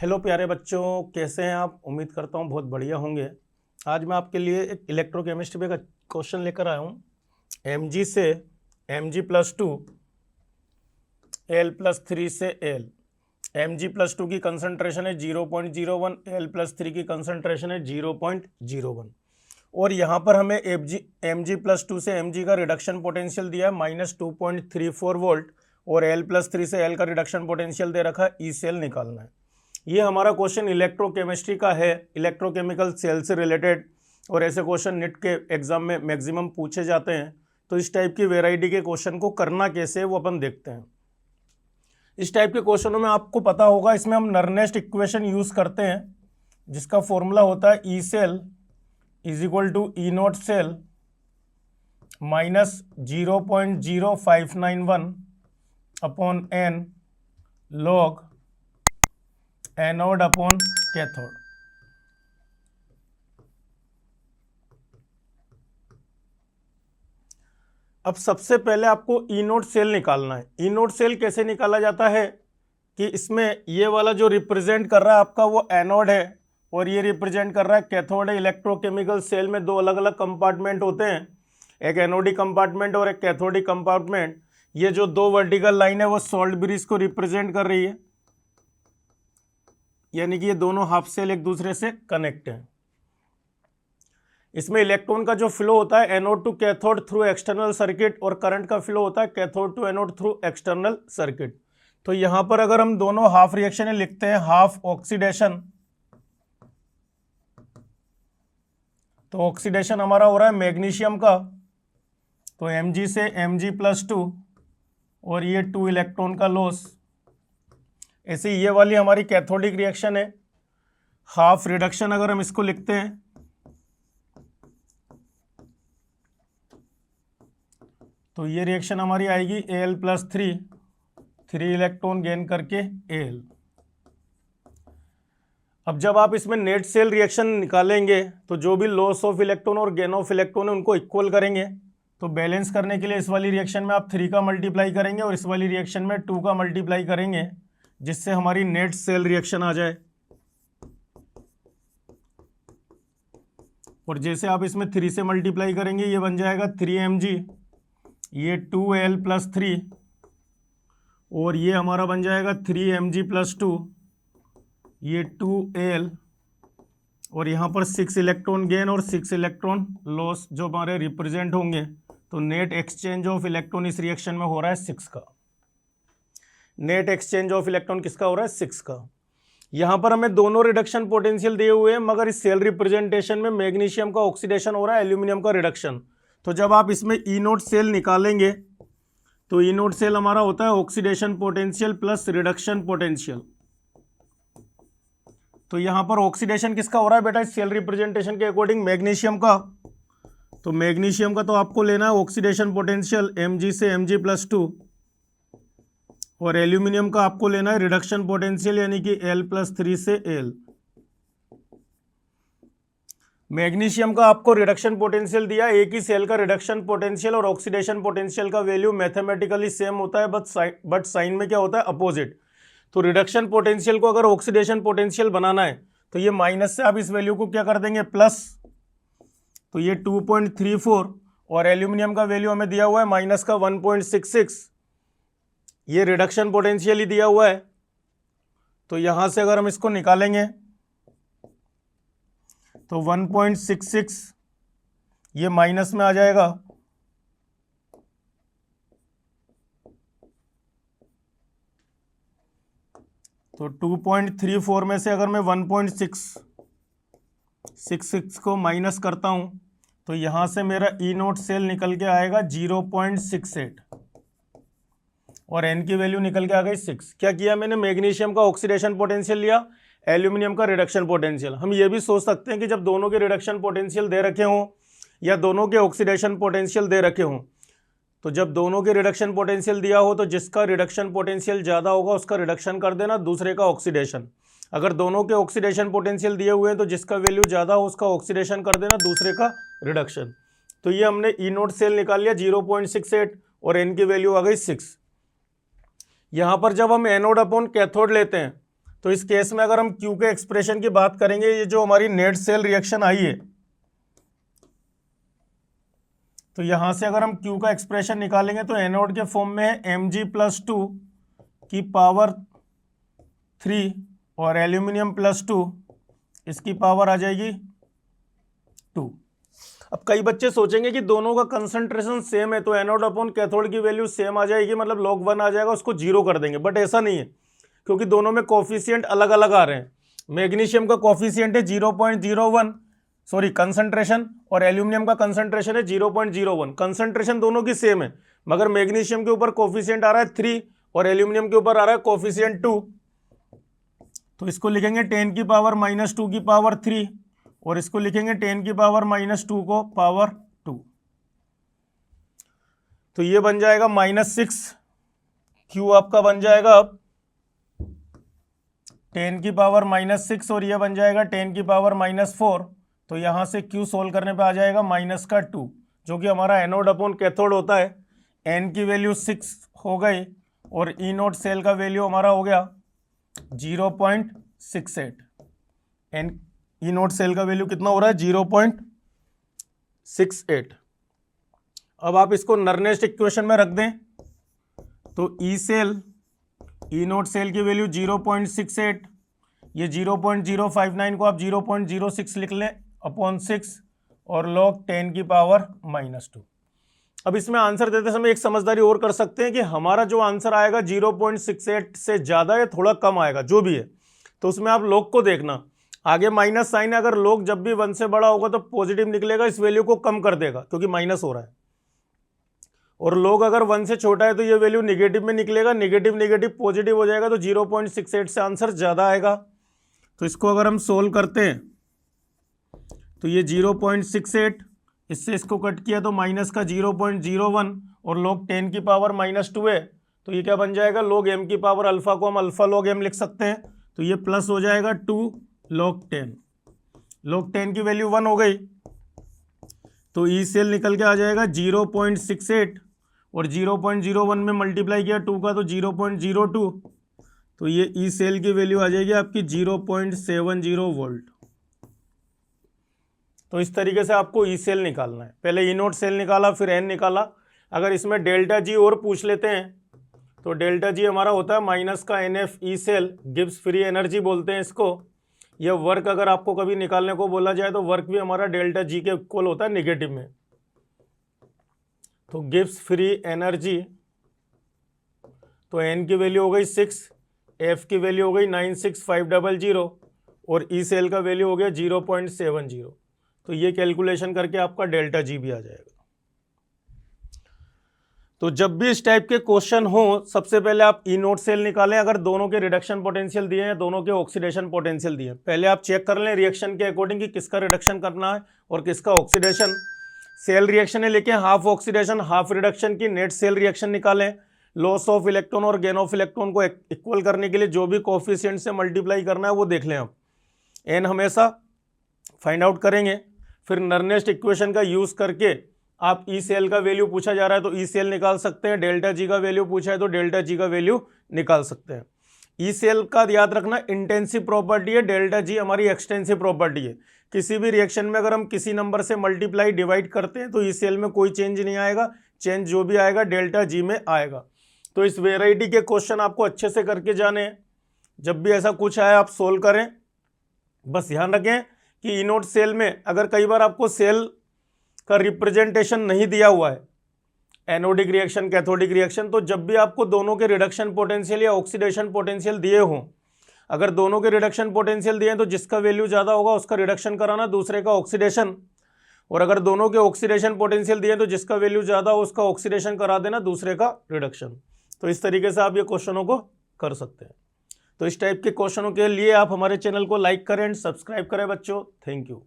Hello प्यारे बच्चों, कैसे हैं आप? उम्मीद करता हूँ बहुत बढ़िया होंगे। आज मैं आपके लिए एक इलेक्ट्रोकेमिस्ट्री का क्वेश्चन लेकर आया हूँ। Mg से Mg+2, L+3 से L। Mg+2 की कंसंट्रेशन है 0.01, L+3 की कंसंट्रेशन है 0.01 और यहाँ पर हमें Mg+2 से Mg का रिडक्शन पोटेंशियल दिया है -2.34 वोल्ट और L+3 से L का रिडक्शन पोटेंशियल दे रखा है। ई सेल निकालना है। ये हमारा क्वेश्चन इलेक्ट्रोकेमिस्ट्री का है, इलेक्ट्रोकेमिकल सेल से रिलेटेड, और ऐसे क्वेश्चन निट के एग्जाम में मैक्सिमम पूछे जाते हैं। तो इस टाइप की वेराइटी के क्वेश्चन को करना कैसे है वो अपन देखते हैं। इस टाइप के क्वेश्चनों में आपको पता होगा, इसमें हम नर्नेस्ट इक्वेशन यूज करते हैं जिसका फॉर्मूला होता है E cell is equal to E naught cell -0.0591 upon n log anode upon cathode. अब सबसे पहले आपको ई नोड सेल निकालना है। ई नोड सेल कैसे निकाला जाता है कि इसमें ये वाला जो रिप्रेजेंट कर रहा है आपका वो एनोड है और ये रिप्रेजेंट कर रहा है कैथोड है। इलेक्ट्रोकेमिकल सेल में दो अलग अलग कंपार्टमेंट होते हैं, एक एनोडिक कंपार्टमेंट और एक कैथोडिक कंपार्टमेंट। ये जो दो वर्टिकल लाइन है वो सॉल्ट ब्रिज को रिप्रेजेंट कर रही है, यानी कि ये दोनों हाफ सेल एक दूसरे से कनेक्ट हैं। इसमें इलेक्ट्रॉन का जो फ्लो होता है anode to cathode through external circuit और करंट का फ्लो होता है cathode to anode through external circuit. तो यहां पर अगर हम दोनों हाफ रिएक्शन लिखते हैं, हाफ ऑक्सीडेशन, तो ऑक्सीडेशन हमारा हो रहा है मैग्नीशियम का, तो Mg से Mg+2 और ये 2 इलेक्ट्रॉन का लॉस। ऐसे ये वाली हमारी कैथोडिक रिएक्शन है, हाफ रिडक्शन अगर हम इसको लिखते हैं तो ये रिएक्शन हमारी आएगी Al+3, 3 इलेक्ट्रॉन गेन करके Al। अब जब आप इसमें नेट सेल रिएक्शन निकालेंगे तो जो भी लॉस ऑफ इलेक्ट्रॉन और गेन ऑफ इलेक्ट्रॉन है उनको इक्वल करेंगे। तो बैलेंस करने के लिए इस वाली रिएक्शन में आप 3 का मल्टीप्लाई करेंगे और इस वाली रिएक्शन में 2 का मल्टीप्लाई करेंगे, जिससे हमारी नेट सेल रिएक्शन आ जाए। और जैसे आप इसमें 3 से मल्टीप्लाई करेंगे ये बन जाएगा 3Mg, ये 2L+3 और ये हमारा बन जाएगा 3Mg+2, ये 2L और यहाँ पर 6 इलेक्ट्रॉन गेन और 6 इलेक्ट्रॉन लॉस जो हमारे रिप्रेजेंट होंगे। तो नेट एक्सचेंज ऑफ इलेक्ट्रॉन इस रिएक्शन में हो रहा है 6 का। नेट एक्सचेंज ऑफ इलेक्ट्रॉन किसका हो रहा है? 6 का। यहां पर हमें दोनों रिडक्शन पोटेंशियल दिए हुए हैं, मगर इस सेल रिप्रेजेंटेशन में मैग्नीशियम का ऑक्सीडेशन हो रहा है, एल्यूमिनियम का रिडक्शन। तो जब आप इसमें ई नोड सेल निकालेंगे तो ई नोड सेल हमारा होता है oxidation potential plus reduction potential. तो यहां पर ऑक्सीडेशन किसका हो रहा है बेटा इस सेल रिप्रेजेंटेशन के अकॉर्डिंग? मैग्नीशियम का। तो मैग्नीशियम का तो आपको लेना है ऑक्सीडेशन पोटेंशियल Mg से Mg+2 और एल्यूमिनियम का आपको लेना है रिडक्शन पोटेंशियल यानी कि L+3 से L। मैग्नीशियम का आपको रिडक्शन पोटेंशियल दिया, एक ही सेल का रिडक्शन पोटेंशियल और ऑक्सीडेशन पोटेंशियल का वैल्यू मैथमेटिकली सेम होता है, बट साइन में क्या होता है? अपोजिट। तो रिडक्शन पोटेंशियल को अगर ऑक्सीडेशन पोटेंशियल बनाना है तो ये माइनस से आप इस वैल्यू को क्या कर देंगे? प्लस। तो ये 2.34 और एल्यूमिनियम का वैल्यू हमें दिया हुआ है माइनस का 1.66, ये रिडक्शन पोटेंशियल ही दिया हुआ है। तो यहां से अगर हम इसको निकालेंगे तो 1.66 ये माइनस में आ जाएगा, तो 2.34 में से अगर मैं 1.66 को माइनस करता हूं तो यहां से मेरा ई नोट सेल निकल के आएगा 0.68 और एन की वैल्यू निकल के आ गई 6। क्या किया मैंने? मैग्नीशियम का ऑक्सीडेशन पोटेंशियल लिया, एल्यूमिनियम का रिडक्शन पोटेंशियल। हम ये भी सोच सकते हैं कि जब दोनों के रिडक्शन पोटेंशियल दे रखे हों या दोनों के ऑक्सीडेशन पोटेंशियल दे रखे हों, तो जब दोनों के रिडक्शन पोटेंशियल दिया हो तो जिसका रिडक्शन पोटेंशियल ज़्यादा होगा उसका रिडक्शन कर देना, दूसरे का ऑक्सीडेशन। अगर दोनों के ऑक्सीडेशन पोटेंशियल दिए हुए हैं तो जिसका वैल्यू ज़्यादा हो उसका ऑक्सीडेशन कर देना, दूसरे का रिडक्शन। तो ये हमने ई नोट सेल निकाल लिया 0.68 और एन की वैल्यू आ गई 6। यहाँ पर जब हम एनोड अपॉन कैथोड लेते हैं तो इस केस में अगर हम Q के एक्सप्रेशन की बात करेंगे, ये जो हमारी नेट सेल रिएक्शन आई है, तो यहां से अगर हम Q का एक्सप्रेशन निकालेंगे तो एनोड के फॉर्म में है Mg+2 की पावर 3 और एल्यूमिनियम +2 इसकी पावर आ जाएगी 2। अब कई बच्चे सोचेंगे कि दोनों का कंसंट्रेशन सेम है तो एनोड अपॉन कैथोड की वैल्यू सेम आ जाएगी, मतलब log 1 आ जाएगा, उसको 0 कर देंगे। बट ऐसा नहीं है, क्योंकि दोनों में कोफिशिएंट अलग अलग आ रहे हैं। मैग्नीशियम का कोफिशिएंट है 0.01, सॉरी कंसंट्रेशन, और एल्यूमिनियम का कंसंट्रेशन है 0.01। कंसंट्रेशन दोनों की सेम है, मगर मैग्नीशियम के ऊपर कोफिशिएंट आ रहा है 3 और एल्यूमिनियम के ऊपर आ रहा है कोफिशिएंट 2। तो इसको लिखेंगे 10 की पावर -2 की पावर 3 और इसको लिखेंगे 10 की पावर -2 को पावर 2। तो ये बन जाएगा -6, Q आपका बन जाएगा अब 10 की पावर -6 और ये बन जाएगा 10 की पावर -4। तो यहाँ से Q सोल्व करने पे आ जाएगा -2, जो कि हमारा एनोड अपॉन कैथोड होता है। N की वैल्यू 6 हो गई और ई नोट सेल का वैल्यू हमारा हो गया 0.68। ई नोट सेल का वैल्यू कितना हो रहा है 0.68। अब आप इसको नर्नेस्ट इक्वेशन में रख दें तो ई नोट सेल की वैल्यू 0.68, ये 0.059 को आप 0.06 लिख लें अपॉन 6 और log 10 की पावर -2। अब इसमें आंसर देते समय एक समझदारी और कर सकते हैं कि हमारा जो आंसर आएगा 0.68 से ज़्यादा या थोड़ा कम आएगा, जो भी है, तो उसमें आप log को देखना, आगे माइनस साइन है, अगर log जब भी 1 से बड़ा होगा तो पॉजिटिव निकलेगा, इस वैल्यू को कम कर देगा क्योंकि माइनस हो रहा है, और log अगर 1 से छोटा है तो ये वैल्यू निगेटिव में निकलेगा, निगेटिव निगेटिव पॉजिटिव हो जाएगा, तो 0.68 से आंसर ज़्यादा आएगा। तो इसको अगर हम सोल्व करते हैं तो ये 0.68, इससे इसको कट किया तो माइनस का 0.01 और log 10 की पावर -2 है, तो ये क्या बन जाएगा, log m की पावर अल्फा को हम अल्फा log m लिख सकते हैं, तो ये प्लस हो जाएगा 2 log 10। log 10 की वैल्यू 1 हो गई तो ई सेल निकल के आ जाएगा 0.68 और 0.01 में मल्टीप्लाई किया 2 का तो 0.02, तो ये ई सेल की वैल्यू आ जाएगी आपकी 0.70 वोल्ट। तो इस तरीके से आपको ई सेल निकालना है। पहले ई नोट सेल निकाला, फिर एन निकाला। अगर इसमें डेल्टा जी और पूछ लेते हैं तो डेल्टा जी हमारा होता है माइनस का NF E cell, Gibbs free energy बोलते हैं इसको। यह वर्क अगर आपको कभी निकालने को बोला जाए तो वर्क भी हमारा डेल्टा जी के इक्वल होता है नेगेटिव में। तो गिब्स फ्री एनर्जी, तो एन की वैल्यू हो गई 6, एफ की वैल्यू हो गई 96500 और ई सेल का वैल्यू हो गया 0.70। तो ये कैलकुलेशन करके आपका डेल्टा जी भी आ जाएगा। तो जब भी इस टाइप के क्वेश्चन हो, सबसे पहले आप ई नोट सेल निकालें। अगर दोनों के रिडक्शन पोटेंशियल दिए हैं, दोनों के ऑक्सीडेशन पोटेंशियल दिए हैं, पहले आप चेक कर लें रिएक्शन के अकॉर्डिंग कि किसका रिडक्शन करना है और किसका ऑक्सीडेशन। सेल रिएक्शन है लेकिन हाफ ऑक्सीडेशन हाफ रिडक्शन की नेट सेल रिएक्शन निकालें। लॉस ऑफ इलेक्ट्रॉन और गेन ऑफ इलेक्ट्रॉन को इक्वल करने के लिए जो भी कोफिशिएंट से मल्टीप्लाई करना है वो देख लें आप। एन हमेशा फाइंड आउट करेंगे, फिर नर्नेस्ट इक्वेशन का यूज़ करके आप ई सेल का वैल्यू पूछा जा रहा है तो ई सेल निकाल सकते हैं, डेल्टा जी का वैल्यू पूछा है तो डेल्टा जी का वैल्यू निकाल सकते हैं। ई सेल का याद रखना इंटेंसिव प्रॉपर्टी है, डेल्टा जी हमारी एक्सटेंसिव प्रॉपर्टी है। किसी भी रिएक्शन में अगर हम किसी नंबर से मल्टीप्लाई डिवाइड करते हैं तो ई सेल में कोई चेंज नहीं आएगा, चेंज जो भी आएगा डेल्टा जी में आएगा। तो इस वेराइटी के क्वेश्चन आपको अच्छे से करके जाने हैं। जब भी ऐसा कुछ आए आप सोल्व करें। बस ध्यान रखें कि ई नोट सेल में अगर कई बार आपको सेल का रिप्रेजेंटेशन नहीं दिया हुआ है, एनोडिक रिएक्शन कैथोडिक रिएक्शन, तो जब भी आपको दोनों के रिडक्शन पोटेंशियल या ऑक्सीडेशन पोटेंशियल दिए हों, अगर दोनों के रिडक्शन पोटेंशियल दिए हैं तो जिसका वैल्यू ज़्यादा होगा उसका रिडक्शन कराना, दूसरे का ऑक्सीडेशन। और अगर दोनों के ऑक्सीडेशन पोटेंशियल दिए तो जिसका वैल्यू ज़्यादा हो उसका ऑक्सीडेशन करा देना, दूसरे का रिडक्शन। तो इस तरीके से आप ये क्वेश्चनों को कर सकते हैं। तो इस टाइप के क्वेश्चनों के लिए आप हमारे चैनल को लाइक करें एंड सब्सक्राइब करें बच्चों। Thank you.